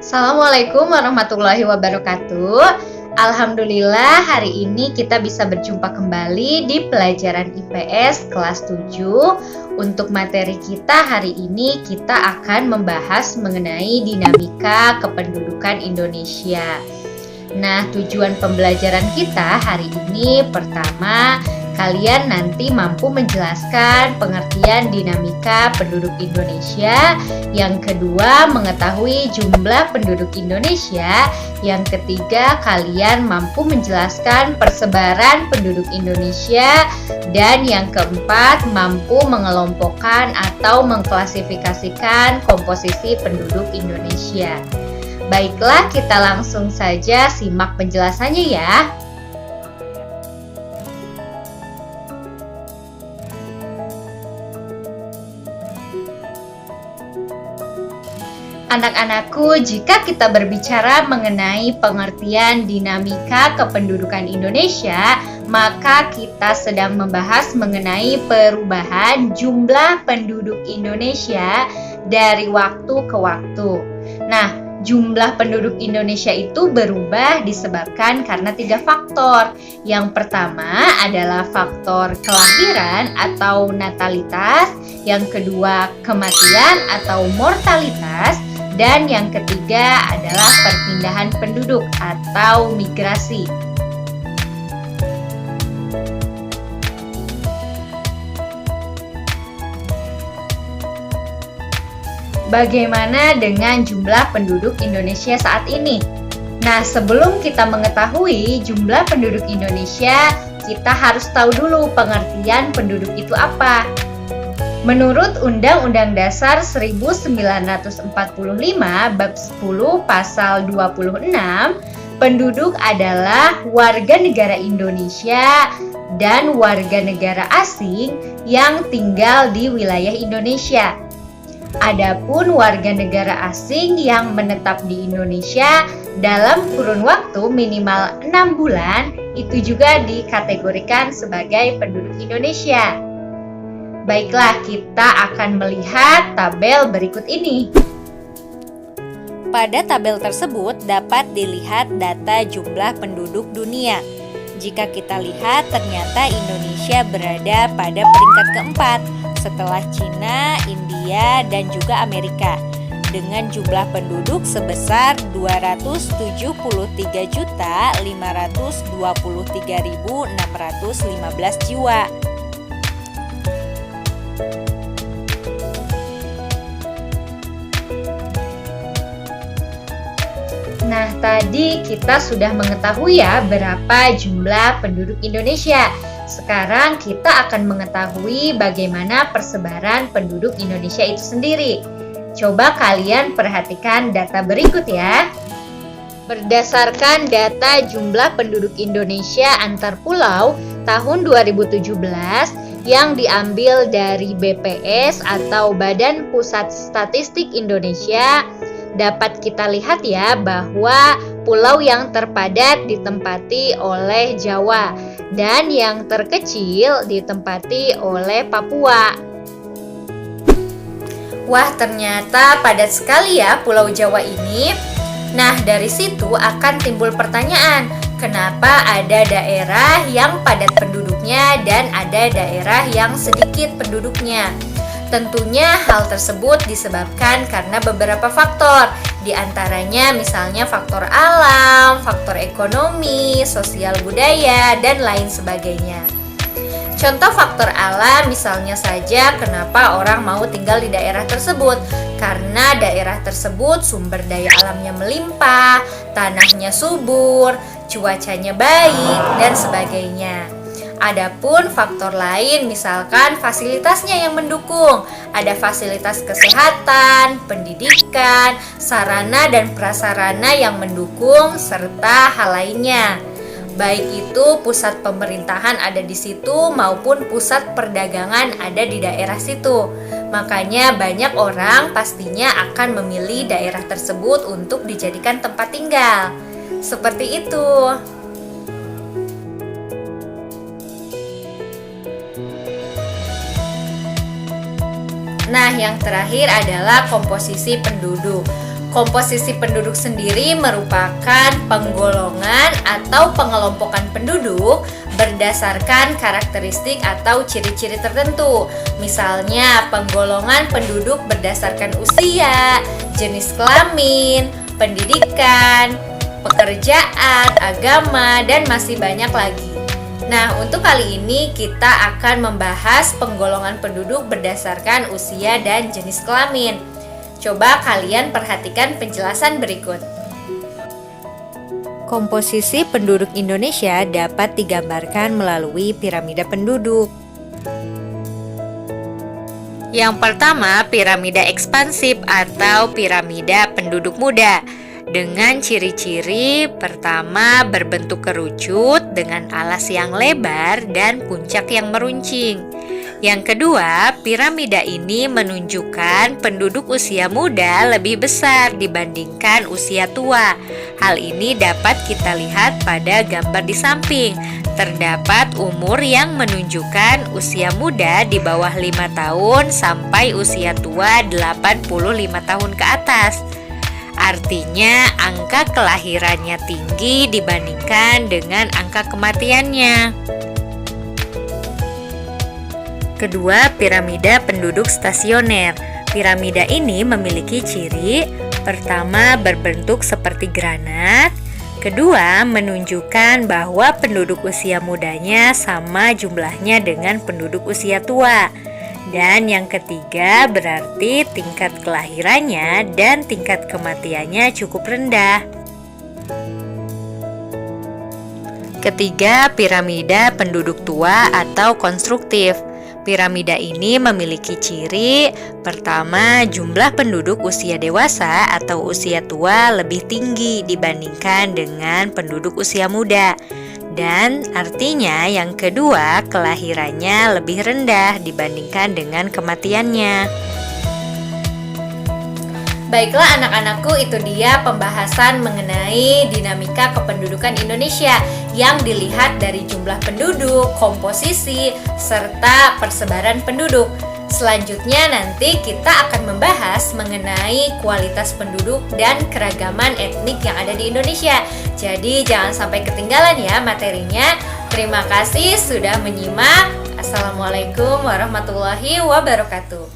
Assalamualaikum warahmatullahi wabarakatuh. Alhamdulillah hari ini kita bisa berjumpa kembali di pelajaran IPS kelas 7. Untuk materi kita hari ini kita akan membahas mengenai dinamika kependudukan Indonesia. Nah, tujuan pembelajaran kita hari ini pertama, kalian nanti mampu menjelaskan pengertian dinamika penduduk Indonesia. Yang kedua, mengetahui jumlah penduduk Indonesia. Yang ketiga, kalian mampu menjelaskan persebaran penduduk Indonesia. Dan yang keempat, mampu mengelompokkan atau mengklasifikasikan komposisi penduduk Indonesia. Baiklah, kita langsung saja simak penjelasannya ya. Anak-anakku, jika kita berbicara mengenai pengertian dinamika kependudukan Indonesia, maka kita sedang membahas mengenai perubahan jumlah penduduk Indonesia dari waktu ke waktu. Nah, jumlah penduduk Indonesia itu berubah disebabkan karena 3 faktor. Yang pertama adalah faktor kelahiran atau natalitas, yang kedua kematian atau mortalitas, dan yang ketiga adalah perpindahan penduduk atau migrasi. Bagaimana dengan jumlah penduduk Indonesia saat ini? Nah, sebelum kita mengetahui jumlah penduduk Indonesia, kita harus tahu dulu pengertian penduduk itu apa. Menurut Undang-Undang Dasar 1945 Bab 10 Pasal 26, penduduk adalah warga negara Indonesia dan warga negara asing yang tinggal di wilayah Indonesia. Adapun warga negara asing yang menetap di Indonesia dalam kurun waktu minimal 6 bulan itu juga dikategorikan sebagai penduduk Indonesia. Baiklah, kita akan melihat tabel berikut ini. Pada tabel tersebut dapat dilihat data jumlah penduduk dunia. Jika kita lihat, ternyata Indonesia berada pada peringkat keempat setelah Cina, India, dan juga Amerika dengan jumlah penduduk sebesar 273.523.615 jiwa. Nah, tadi kita sudah mengetahui ya berapa jumlah penduduk Indonesia. Sekarang kita akan mengetahui bagaimana persebaran penduduk Indonesia itu sendiri. Coba kalian perhatikan data berikut ya. Berdasarkan data jumlah penduduk Indonesia antar pulau tahun 2017 yang diambil dari BPS atau Badan Pusat Statistik Indonesia, dapat kita lihat ya bahwa pulau yang terpadat ditempati oleh Jawa dan yang terkecil ditempati oleh Papua. Wah, ternyata padat sekali ya Pulau Jawa ini. Nah, dari situ akan timbul pertanyaan, kenapa ada daerah yang padat penduduknya dan ada daerah yang sedikit penduduknya? Tentunya hal tersebut disebabkan karena beberapa faktor, di antaranya misalnya faktor alam, faktor ekonomi, sosial budaya, dan lain sebagainya. Contoh faktor alam misalnya saja kenapa orang mau tinggal di daerah tersebut, karena daerah tersebut sumber daya alamnya melimpah, tanahnya subur, cuacanya baik, dan sebagainya. Adapun faktor lain misalkan fasilitasnya yang mendukung. Ada fasilitas kesehatan, pendidikan, sarana dan prasarana yang mendukung serta hal lainnya. Baik itu pusat pemerintahan ada di situ maupun pusat perdagangan ada di daerah situ. Makanya banyak orang pastinya akan memilih daerah tersebut untuk dijadikan tempat tinggal. Seperti itu. Nah, yang terakhir adalah komposisi penduduk. Komposisi penduduk sendiri merupakan penggolongan atau pengelompokan penduduk berdasarkan karakteristik atau ciri-ciri tertentu. Misalnya, penggolongan penduduk berdasarkan usia, jenis kelamin, pendidikan, pekerjaan, agama, dan masih banyak lagi. Nah, untuk kali ini kita akan membahas penggolongan penduduk berdasarkan usia dan jenis kelamin. Coba kalian perhatikan penjelasan berikut. Komposisi penduduk Indonesia dapat digambarkan melalui piramida penduduk. Yang pertama, piramida ekspansif atau piramida penduduk muda. Dengan ciri-ciri pertama berbentuk kerucut dengan alas yang lebar dan puncak yang meruncing. Yang kedua, piramida ini menunjukkan penduduk usia muda lebih besar dibandingkan usia tua. Hal ini dapat kita lihat pada gambar di samping. Terdapat umur yang menunjukkan usia muda di bawah 5 tahun sampai usia tua 85 tahun ke atas. Artinya angka kelahirannya tinggi dibandingkan dengan angka kematiannya. Kedua, piramida penduduk stasioner. Piramida ini memiliki ciri pertama berbentuk seperti granat, kedua menunjukkan bahwa penduduk usia mudanya sama jumlahnya dengan penduduk usia tua, dan yang ketiga berarti tingkat kelahirannya dan tingkat kematiannya cukup rendah. Ketiga, piramida penduduk tua atau konstruktif. Piramida ini memiliki ciri pertama, jumlah penduduk usia dewasa atau usia tua lebih tinggi dibandingkan dengan penduduk usia muda. Dan artinya yang kedua, kelahirannya lebih rendah dibandingkan dengan kematiannya. Baiklah anak-anakku, itu dia pembahasan mengenai dinamika kependudukan Indonesia yang dilihat dari jumlah penduduk, komposisi, serta persebaran penduduk. Selanjutnya nanti kita akan membahas mengenai kualitas penduduk dan keragaman etnik yang ada di Indonesia. Jadi jangan sampai ketinggalan ya materinya. Terima kasih sudah menyimak. Assalamualaikum warahmatullahi wabarakatuh.